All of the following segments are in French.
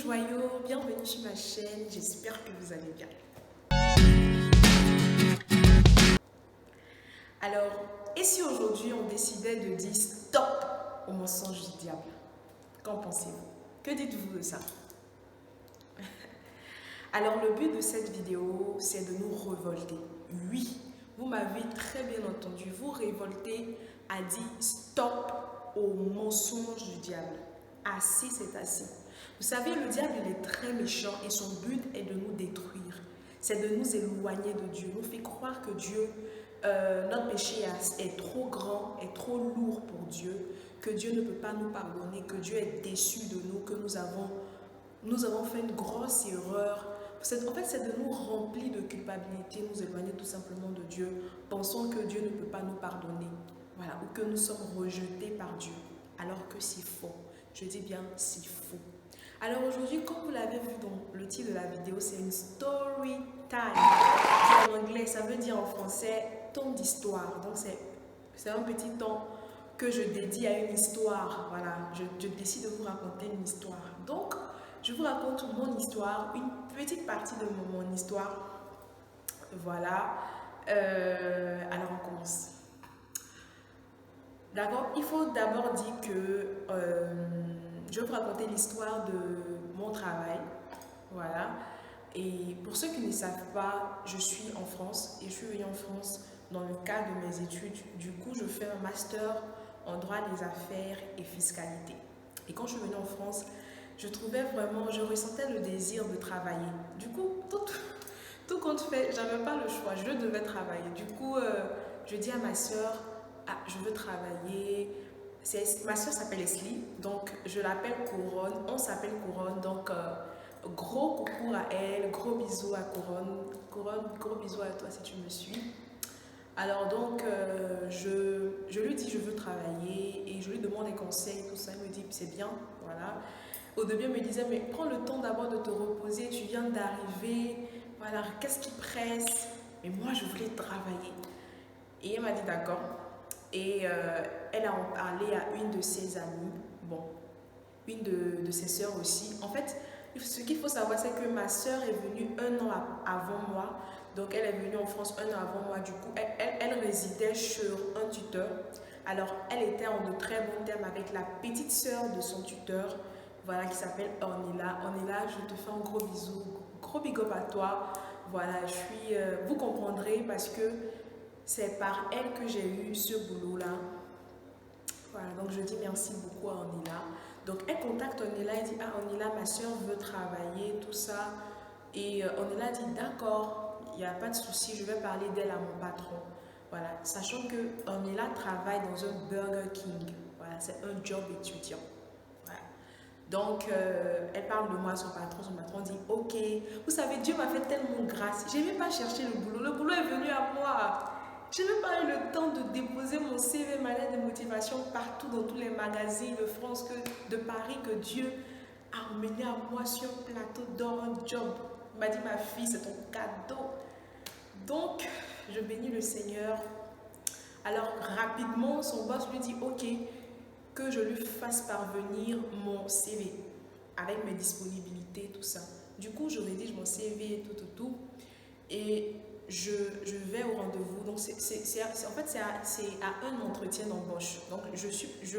joyaux, bienvenue sur ma chaîne, j'espère que vous allez bien. Alors, et si aujourd'hui on décidait de dire stop au mensonge du diable? Qu'en pensez-vous? Que dites-vous de ça? Alors, le but de cette vidéo, c'est de nous révolter. Oui, vous m'avez très bien entendu, vous révolter à dire stop au mensonge du diable. Assez, c'est assez. Vous savez, le diable, il est très méchant et son but est de nous détruire. C'est de nous éloigner de Dieu, nous fait croire que Dieu, notre péché est trop grand, est trop lourd pour Dieu, que Dieu ne peut pas nous pardonner, que Dieu est déçu de nous, que nous avons fait une grosse erreur. En fait, c'est de nous remplir de culpabilité, nous éloigner tout simplement de Dieu, pensant que Dieu ne peut pas nous pardonner, voilà, ou que nous sommes rejetés par Dieu, alors que c'est faux. Je dis bien, c'est faux. Alors aujourd'hui, comme vous l'avez vu dans le titre de la vidéo, c'est une story time. Qui en anglais, ça veut dire en français temps d'histoire. Donc c'est un petit temps que je dédie à une histoire. Voilà, je décide de vous raconter une histoire. Donc, je vous raconte mon histoire, une petite partie de mon histoire. Voilà. Alors on commence. D'accord, il faut d'abord dire que je vais vous raconter l'histoire de mon travail. Voilà. Et pour ceux qui ne savent pas, je suis en France et je suis venue en France dans le cadre de mes études. Du coup, je fais un master en droit des affaires et fiscalité. Et quand je suis venue en France, je ressentais le désir de travailler. Du coup, tout compte fait, j'avais pas le choix, je devais travailler. Du coup, je dis à ma soeur, ah, je veux travailler. Ma soeur s'appelle Leslie, donc je l'appelle Couronne, on s'appelle Couronne, donc gros coucou à elle, gros bisous à Couronne. Couronne, gros bisous à toi si tu me suis. Alors donc, je lui dis je veux travailler et je lui demande des conseils, tout ça. Il me dit c'est bien, voilà. Au début, elle me disait mais prends le temps d'abord de te reposer, tu viens d'arriver, voilà, qu'est-ce qui presse? Mais moi, je voulais travailler. Et elle m'a dit d'accord. Et elle a en parlé à une de ses amies, bon, une de ses sœurs aussi. En fait, ce qu'il faut savoir, c'est que ma sœur est venue un an avant moi. Donc, elle est venue en France un an avant moi. Du coup, elle résidait sur un tuteur. Alors, elle était en de très bons termes avec la petite sœur de son tuteur, voilà, qui s'appelle Ornella. Ornella, je te fais un gros bisou, gros big up à toi. Voilà, vous comprendrez parce que c'est par elle que j'ai eu ce boulot-là. Voilà, donc je dis merci beaucoup à Ornella. Donc elle contacte Ornella et dit ah Ornella, ma soeur veut travailler, tout ça. Et Ornella dit d'accord, il n'y a pas de souci, je vais parler d'elle à mon patron. Voilà, sachant que Ornella travaille dans un Burger King. Voilà, c'est un job étudiant. Voilà. Donc elle parle de moi à son patron dit ok, vous savez, Dieu m'a fait tellement grâce, je n'ai même pas cherché le boulot est venu à moi. Je n'ai même pas eu le temps de déposer mon CV, ma lettre de motivation partout dans tous les magazines de France, de Paris, que Dieu a emmené à moi sur un plateau d'or, un job. Il m'a dit ma fille, c'est ton cadeau. Donc, je bénis le Seigneur. Alors rapidement, son boss lui dit ok, que je lui fasse parvenir mon CV avec mes disponibilités, tout ça. Du coup, je rédige mon CV et tout. Et je vais au rendez-vous. Donc, en fait, c'est à un entretien d'embauche. Donc, je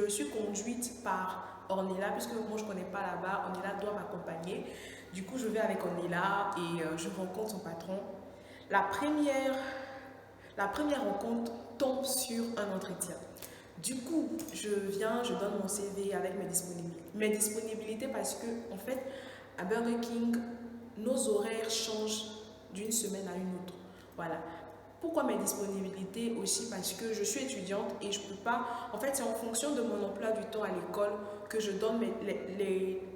suis conduite par Ornella, puisque moi, je ne connais pas là-bas. Ornella doit m'accompagner. Du coup, je vais avec Ornella et je rencontre son patron. La première rencontre tombe sur un entretien. Du coup, je donne mon CV avec mes disponibilités parce que, en fait, à Burger King, nos horaires changent d'une semaine à une autre. Voilà. Pourquoi mes disponibilités aussi? Parce que je suis étudiante et je ne peux pas... En fait, c'est en fonction de mon emploi du temps à l'école que je donne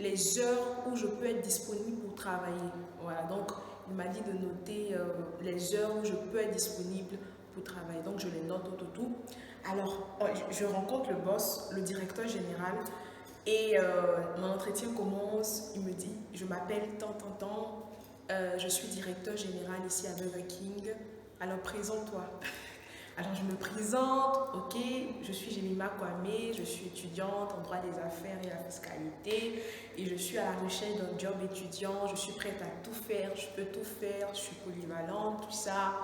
les heures où je peux être disponible pour travailler. Voilà. Donc, il m'a dit de noter les heures où je peux être disponible pour travailler. Donc, je les note tout. Alors, je rencontre le boss, le directeur général. Et mon entretien commence. Il me dit, je m'appelle tant. Je suis directeur général ici à Burger King. Alors présente-toi. Alors je me présente, ok, je suis Jemima Kwame, je suis étudiante en droit des affaires et la fiscalité et je suis à la recherche d'un job étudiant, je suis prête à tout faire, je peux tout faire, je suis polyvalente, tout ça.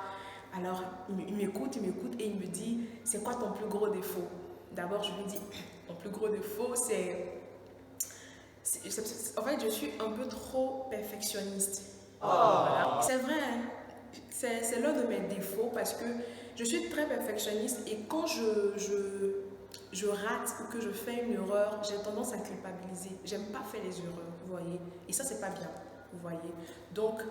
Alors il m'écoute et il me dit, c'est quoi ton plus gros défaut? D'abord je lui dis, mon plus gros défaut en fait je suis un peu trop perfectionniste. Voilà. C'est vrai, hein. C'est l'un de mes défauts parce que je suis très perfectionniste et quand je rate ou que je fais une erreur, j'ai tendance à culpabiliser. J'aime pas faire les erreurs, vous voyez. Et ça, c'est pas bien, vous voyez. Donc,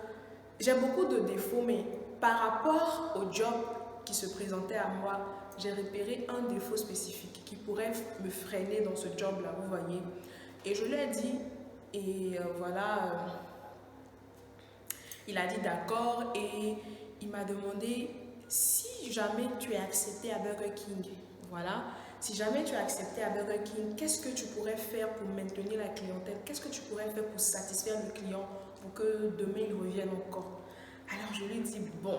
j'ai beaucoup de défauts, mais par rapport au job qui se présentait à moi, j'ai repéré un défaut spécifique qui pourrait me freiner dans ce job-là, vous voyez. Et je lui ai dit, et voilà, il a dit d'accord et il m'a demandé si jamais tu es accepté à Burger King, voilà, si jamais tu es accepté à Burger King, qu'est-ce que tu pourrais faire pour maintenir la clientèle? Qu'est-ce que tu pourrais faire pour satisfaire le client pour que demain il revienne encore? Alors je lui ai dit, bon,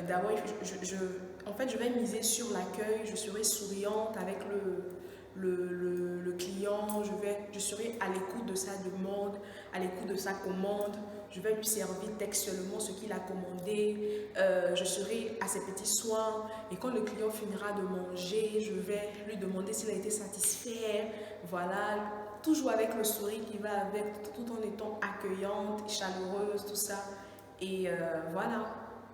d'abord, en fait, je vais miser sur l'accueil, je serai souriante avec le client, je serai à l'écoute de sa demande, à l'écoute de sa commande, je vais lui servir textuellement ce qu'il a commandé, je serai à ses petits soins et quand le client finira de manger, je vais lui demander s'il a été satisfait, voilà, toujours avec le sourire qui va avec, tout en étant accueillante, chaleureuse, tout ça. Et voilà,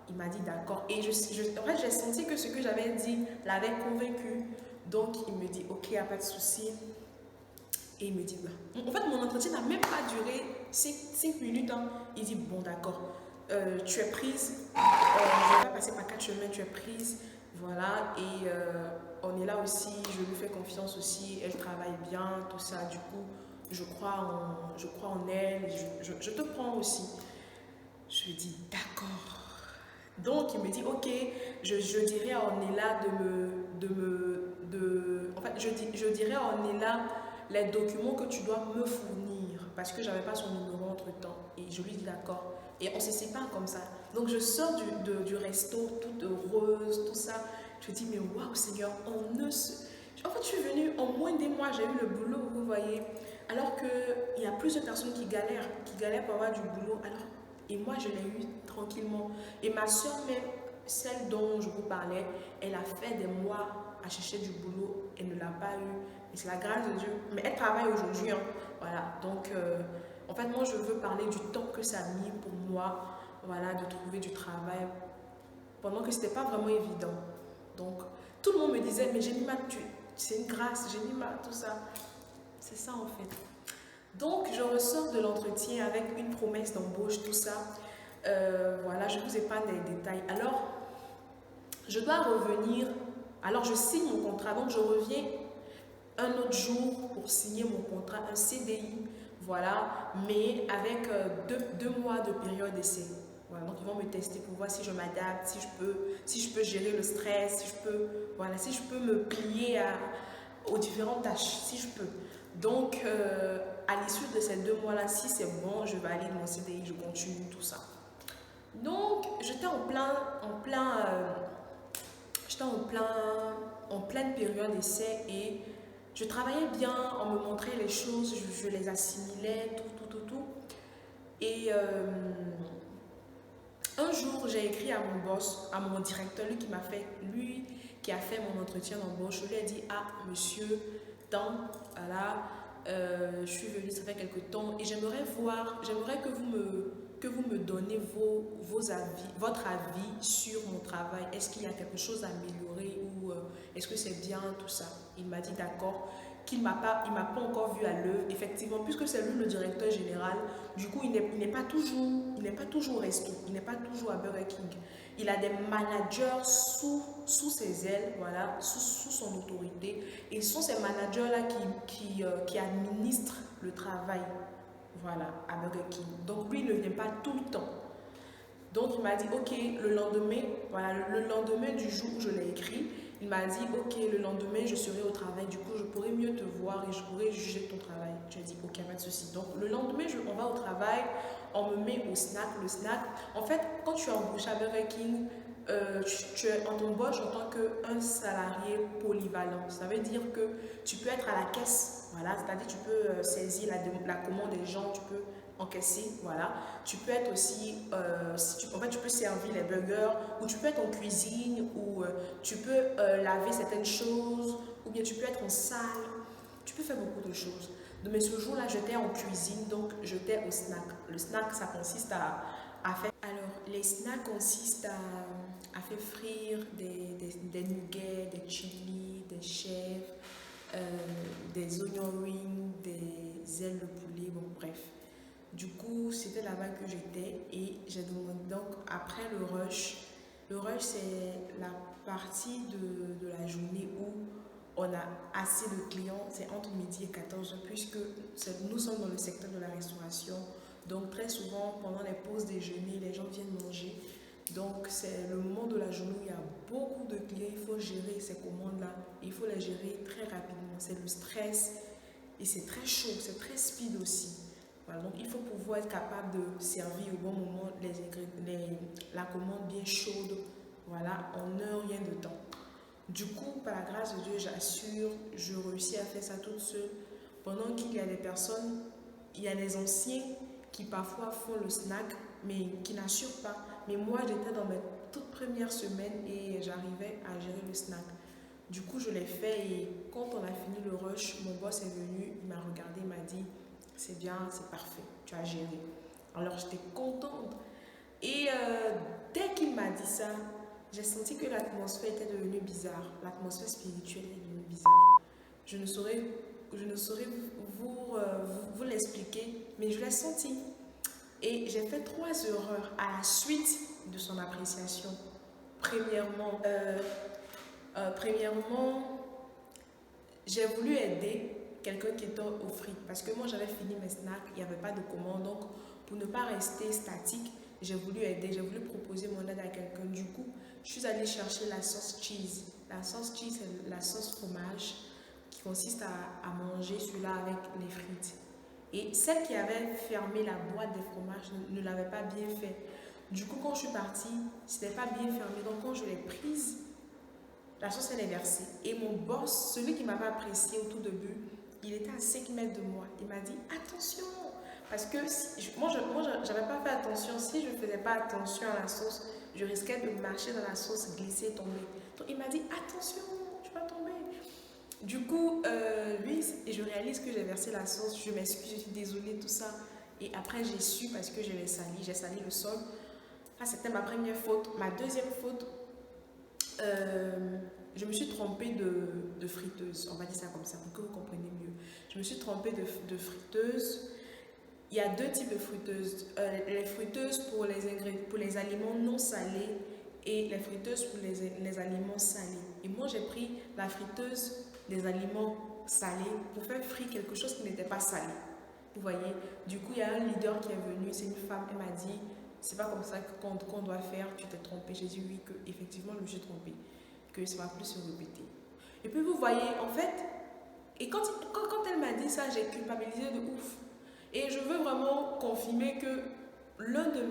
il m'a dit d'accord. Et en fait, j'ai senti que ce que j'avais dit l'avait convaincu. Donc, il me dit, ok, il n'y a pas de souci. Et il me dit, bah. En fait, mon entretien n'a même pas duré 5 minutes. Hein. Il dit, bon, d'accord, tu es prise. Je vais pas passer par 4 chemins, tu es prise. Voilà, et on est là aussi. Je lui fais confiance aussi. Elle travaille bien, tout ça. Du coup, je crois en elle. Je te prends aussi. Je lui dis, d'accord. Donc, il me dit, ok, je dirais à Ornella en fait, je dirais à Ornella les documents que tu dois me fournir parce que je n'avais pas son numéro entre-temps. Et je lui dis d'accord. Et on se sépare comme ça. Donc, je sors du resto toute heureuse, tout ça. Je dis, mais waouh, Seigneur, on ne se... En fait, je suis venue, en moins des mois, j'ai eu le boulot, vous voyez. Alors qu'il y a plusieurs personnes qui galèrent pour avoir du boulot. Alors, et moi, je l'ai eu tranquillement. Et ma soeur même, celle dont je vous parlais, elle a fait des mois à chercher du boulot. Elle ne l'a pas eu. Et c'est la grâce de Dieu. Mais elle travaille aujourd'hui. Hein. Voilà. Donc, en fait, moi, je veux parler du temps que ça a mis pour moi, voilà, de trouver du travail. Pendant que ce n'était pas vraiment évident. Donc, tout le monde me disait, mais Jemima, c'est une grâce, Jemima, tout ça. C'est ça, en fait. Donc, je ressors de l'entretien avec une promesse d'embauche, tout ça. Voilà, je vous épargne les détails. Alors, je dois revenir. Alors, je signe mon contrat. Donc, je reviens un autre jour pour signer mon contrat, un CDI. Voilà, mais avec deux mois de période d'essai. Voilà, donc ils vont me tester pour voir si je m'adapte, si je peux gérer le stress, si je peux me plier aux différentes tâches, si je peux. Donc, à l'issue de ces 2 mois-là, si c'est bon, je valide mon CDI, je continue tout ça. Donc, j'étais en pleine période d'essai et je travaillais bien, on me montrait les choses, je les assimilais, tout. Et un jour, j'ai écrit à mon boss, à mon directeur, lui qui a fait mon entretien d'embauche, je lui ai dit, ah, monsieur, voilà, je suis venue, ça fait quelques temps, et j'aimerais que vous me donnez votre avis sur mon travail. Est-ce qu'il y a quelque chose à améliorer ou est-ce que c'est bien, tout ça? Il m'a dit d'accord, il m'a pas encore vu à l'œuvre, effectivement, puisque c'est lui le directeur général. Du coup, il n'est pas toujours au resto, il n'est pas toujours à Burger King. Il a des managers sous ses ailes, voilà, sous son autorité. Et ce sont ces managers-là qui administrent le travail, voilà, à Burger King. Donc, lui, il ne vient pas tout le temps. Donc, il m'a dit, ok, le lendemain du jour où je l'ai écrit, il m'a dit, ok, le lendemain, je serai au travail, du coup, je pourrai mieux te voir et je pourrai juger ton travail. J'ai dit, ok, pas de souci. Donc, le lendemain, on va au travail, on me met au snack. Le snack, en fait, quand tu es embauché à Burger King, tu es en ton boss en tant qu'un salarié polyvalent. Ça veut dire que tu peux être à la caisse, voilà, c'est-à-dire tu peux saisir la commande des gens, tu peux encaisser, voilà. Tu peux être aussi, en fait, tu peux servir les burgers, ou tu peux être en cuisine, ou tu peux laver certaines choses, ou bien tu peux être en salle, tu peux faire beaucoup de choses. Mais ce jour-là, j'étais en cuisine, donc j'étais au snack. Le snack, ça consiste à faire. Alors, les snacks consistent à faire frire des nuggets, des chili, des chèvres, des onion rings, des ailes de poulet, bon, bref. Du coup, c'était là-bas que j'étais et j'ai demandé. Donc, après le rush, c'est la partie de la journée où on a assez de clients, c'est entre midi et 14 heures, puisque nous sommes dans le secteur de la restauration. Donc, très souvent, pendant les pauses déjeuner, les gens viennent manger. Donc, c'est le moment de la journée où il y a beaucoup de clients. Il faut gérer ces commandes-là. Il faut les gérer très rapidement. C'est le stress et c'est très chaud, c'est très speed aussi. Voilà, donc, il faut pouvoir être capable de servir au bon moment la commande bien chaude. Voilà, en un rien de temps. Du coup, par la grâce de Dieu, j'assure, je réussis à faire ça toute seule. Pendant qu'il y a des personnes, il y a des anciens qui parfois font le snack, mais qui n'assurent pas. Mais moi, j'étais dans mes toutes premières semaines et j'arrivais à gérer le snack. Du coup, je l'ai fait et quand on a fini le rush, mon boss est venu, il m'a regardé, il m'a dit, c'est bien, c'est parfait, tu as géré. Alors, j'étais contente. Et dès qu'il m'a dit ça, j'ai senti que l'atmosphère était devenue bizarre. L'atmosphère spirituelle est devenue bizarre. Je ne saurais vous l'expliquer, mais je l'ai senti. Et j'ai fait 3 erreurs à la suite de son appréciation. Premièrement, j'ai voulu aider quelqu'un qui était au fric parce que moi j'avais fini mes snacks, il n'y avait pas de commande. Donc, pour ne pas rester statique, j'ai voulu aider, j'ai voulu proposer mon aide à quelqu'un. Du coup, je suis allée chercher la sauce cheese. La sauce cheese, c'est la sauce fromage qui consiste à manger celui-là avec les frites. Et celle qui avait fermé la boîte des fromages ne l'avait pas bien fait. Du coup, quand je suis partie, ce n'était pas bien fermé. Donc, quand je l'ai prise, la sauce elle est versée. Et mon boss, celui qui m'avait apprécié au tout début, il était à 5 mètres de moi. Il m'a dit attention. Parce que moi, je n'avais pas fait attention. Si je ne faisais pas attention à la sauce, je risquais de marcher dans la sauce, glisser, tomber. Donc il m'a dit attention, tu vas tomber. Du coup, lui, et je réalise que j'ai versé la sauce. Je m'excuse, je suis désolée, tout ça. Et après, j'ai su parce que j'ai sali le sol. Ça, c'était ma première faute. Ma deuxième faute, je me suis trompée de friteuse, on va dire ça comme ça pour que vous compreniez mieux. Je me suis trompée de friteuse. Il y a 2 types de friteuses. Les friteuses pour les aliments non salés et les friteuses pour les aliments salés. Et moi, j'ai pris la friteuse des aliments salés pour faire frire quelque chose qui n'était pas salé. Vous voyez? Du coup, il y a un leader qui est venu, c'est une femme, elle m'a dit, c'est pas comme ça qu'on doit faire, tu t'es trompée. J'ai dit oui, que effectivement, je me suis trompée, que ça va plus se répéter. Et puis, vous voyez, en fait, et quand elle m'a dit ça, j'ai culpabilisé de ouf. Et je veux vraiment confirmer que l'un de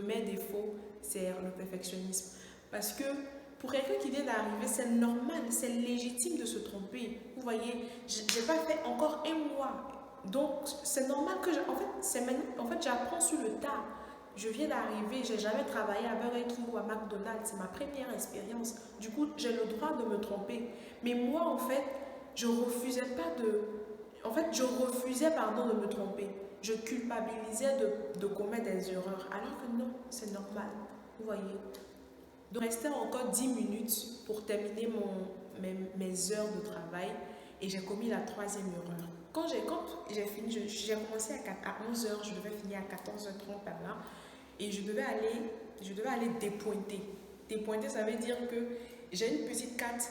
mes défauts, c'est le perfectionnisme. Parce que pour quelqu'un qui vient d'arriver, c'est normal, c'est légitime de se tromper. Vous voyez, je n'ai pas fait encore un mois. Donc, c'est normal que en fait, j'apprends sur le tas. Je viens d'arriver, j'ai jamais travaillé à Burger King ou à McDonald's, c'est ma première expérience. Du coup, j'ai le droit de me tromper. Mais moi, en fait, je refusais pardon, de me tromper. Je culpabilisais de commettre des erreurs. Alors que non, c'est normal. Vous voyez. Donc, il restait encore 10 minutes pour terminer mes heures de travail et j'ai commis la 3e erreur. Quand j'ai fini, j'ai commencé à 11 heures, je devais finir à 14h30 par là et je devais aller dépointer. Dépointer, ça veut dire que j'ai une petite carte.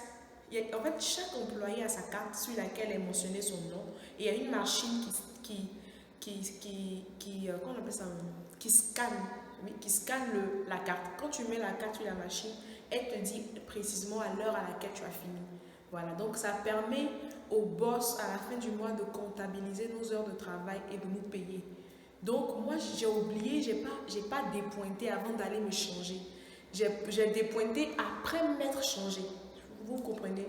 En fait, chaque employé a sa carte sur laquelle est mentionné son nom et il y a une machine comment on appelle ça, qui scanne, oui, qui scanne la carte. Quand tu mets la carte sur la machine, elle te dit précisément à l'heure à laquelle tu as fini. Voilà, donc ça permet au boss à la fin du mois de comptabiliser nos heures de travail et de nous payer. Donc, moi, j'ai oublié, j'ai pas dépointé avant d'aller me changer. J'ai dépointé après m'être changé. Vous comprenez?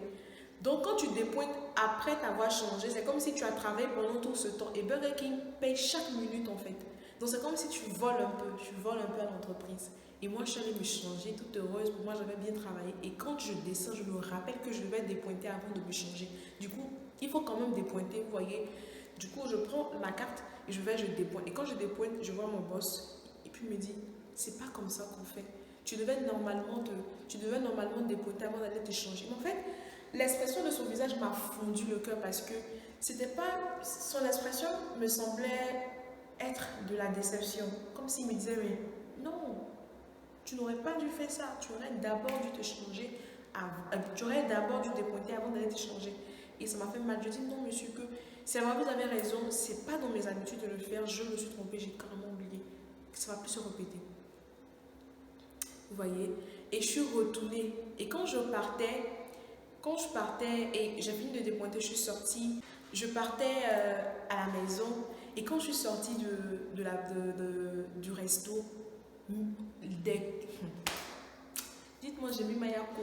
Donc, quand tu dépointes après t'avoir changé, c'est comme si tu as travaillé pendant tout ce temps. Et Burger King paye chaque minute, en fait. Donc, c'est comme si tu voles un peu. Tu voles un peu à l'entreprise. Et moi, je suis allée me changer, toute heureuse. Pour moi, j'avais bien travaillé. Et quand je descends, je me rappelle que je devais dépointer avant de me changer. Du coup, il faut quand même dépointer, vous voyez. Du coup, je prends ma carte et je dépointe. Et quand je dépointe, je vois mon boss. Et puis, il me dit, c'est pas comme ça qu'on fait. Tu devais normalement dépointer avant d'aller te changer. Mais en fait, l'expression de son visage m'a fondu le cœur parce que c'était pas. Son expression me semblait être de la déception. Comme s'il me disait, mais non, tu n'aurais pas dû faire ça. Tu aurais d'abord dû te changer. Tu aurais d'abord dû dépointer avant d'aller te changer. Et ça m'a fait mal. Je dis, non, monsieur, que c'est vrai, vous avez raison. C'est pas dans mes habitudes de le faire. Je me suis trompée. J'ai carrément oublié. Ça va plus se répéter. Vous voyez? Et je suis retournée. Et quand je partais et j'ai fini de dépointer, je suis sortie. Je partais à la maison. Et quand je suis sortie du resto, dites-moi, j'ai mis Mayako.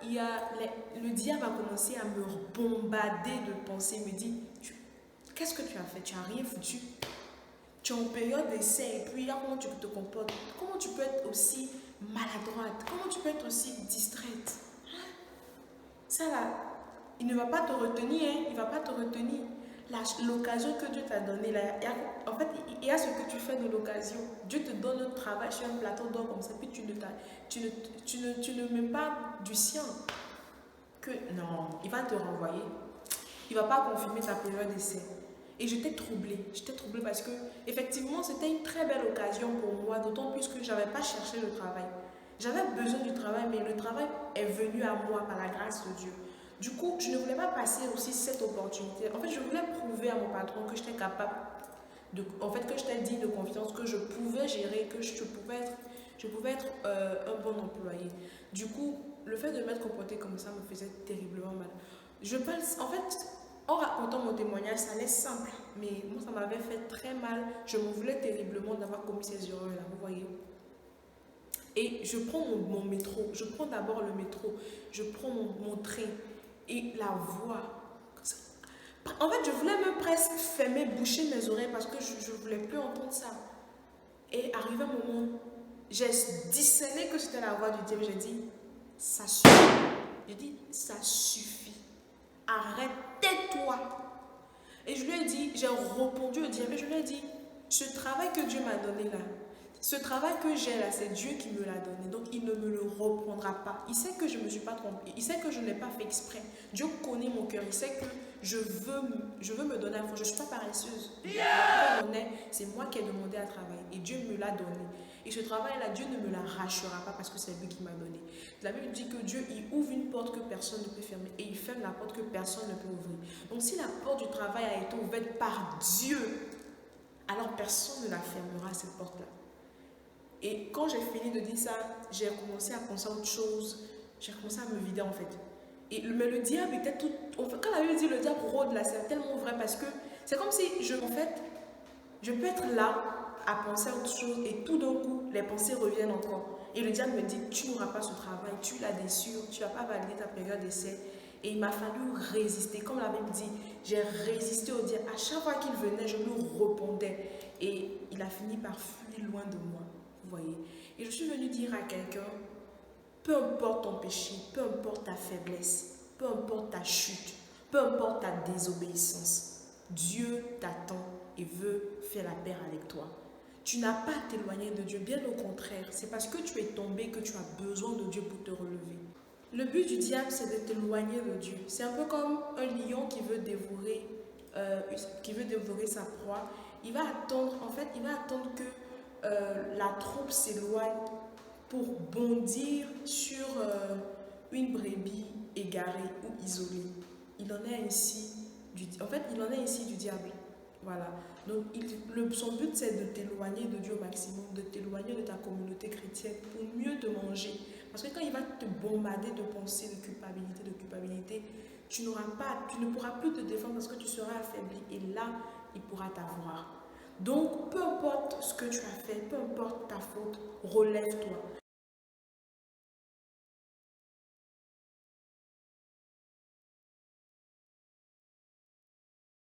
Le diable a commencé à me bombarder de pensées. Il me dit, qu'est-ce que tu as fait? Tu n'as rien foutu. Tu es en période d'essai et puis là, comment tu te comportes? Comment tu peux être aussi maladroite? Comment tu peux être aussi distraite? Ça là, il ne va pas te retenir, hein? Il ne va pas te retenir. L'occasion que Dieu t'a donnée, là, en fait, il y a ce que tu fais de l'occasion. Dieu te donne un travail sur un plateau d'or comme ça, puis tu ne mets pas du sien. Que non, il va te renvoyer. Il ne va pas confirmer ta période d'essai. Et j'étais troublée parce que, effectivement, c'était une très belle occasion pour moi, d'autant plus que je n'avais pas cherché le travail. J'avais besoin du travail, mais le travail est venu à moi par la grâce de Dieu. Du coup, je ne voulais pas passer aussi cette opportunité. En fait, je voulais prouver à mon patron que j'étais capable, que j'étais digne de confiance, que je pouvais gérer, que je pouvais être un bon employé. Du coup, le fait de m'être comportée comme ça me faisait terriblement mal. En fait, en racontant mon témoignage, ça allait simple, mais moi, ça m'avait fait très mal. Je m'en voulais terriblement d'avoir commis ces erreurs-là, vous voyez. Et je prends mon métro, je prends d'abord le métro, je prends mon train et la voix. En fait, je voulais même presque fermer, boucher mes oreilles parce que je ne voulais plus entendre ça. Et arrivé un moment, j'ai discerné que c'était la voix du diable. J'ai dit, ça suffit. J'ai dit, ça suffit. Arrêtez-toi. Et je lui ai dit, j'ai répondu au diable, je lui ai dit, ce travail que Dieu m'a donné là, ce travail que j'ai là, c'est Dieu qui me l'a donné. Donc, il ne me le reprendra pas. Il sait que je ne me suis pas trompée. Il sait que je ne l'ai pas fait exprès. Dieu connaît mon cœur. Il sait que je veux me donner à fond. Je ne suis pas paresseuse. C'est moi qui ai demandé à travailler. Et Dieu me l'a donné. Et ce travail-là, Dieu ne me l'arrachera pas parce que c'est lui qui m'a donné. La Bible dit que Dieu, il ouvre une porte que personne ne peut fermer. Et il ferme la porte que personne ne peut ouvrir. Donc, si la porte du travail a été ouverte par Dieu, alors personne ne la fermera, cette porte-là. Et quand j'ai fini de dire ça, j'ai commencé à penser à autre chose. J'ai commencé à me vider en fait. Mais le diable était tout... Quand la Bible dit le diable rôde là, c'est tellement vrai parce que c'est comme si je peux être là à penser à autre chose et tout d'un coup, les pensées reviennent encore. Et le diable me dit, tu n'auras pas ce travail, tu l'as déçu, tu n'as pas validé ta période d'essai. Et il m'a fallu résister. Comme la Bible dit, j'ai résisté au diable. À chaque fois qu'il venait, je lui répondais. Et il a fini par fuir loin de moi. Vous voyez. Et je suis venue dire à quelqu'un, peu importe ton péché, peu importe ta faiblesse, peu importe ta chute, peu importe ta désobéissance, Dieu t'attend et veut faire la paix avec toi. Tu n'as pas à t'éloigner de Dieu, bien au contraire. C'est parce que tu es tombé que tu as besoin de Dieu pour te relever. Le but du diable, c'est de t'éloigner de Dieu. C'est un peu comme un lion qui veut dévorer sa proie. Il va attendre que la troupe s'éloigne pour bondir sur une brebis égarée ou isolée. Il en est ainsi du diable. Voilà. Donc, son but, c'est de t'éloigner de Dieu au maximum, de t'éloigner de ta communauté chrétienne pour mieux te manger. Parce que quand il va te bombarder de pensées de culpabilité, tu ne pourras plus te défendre parce que tu seras affaibli. Et là, il pourra t'avoir. Donc, peu importe ce que tu as fait, peu importe ta faute, relève-toi.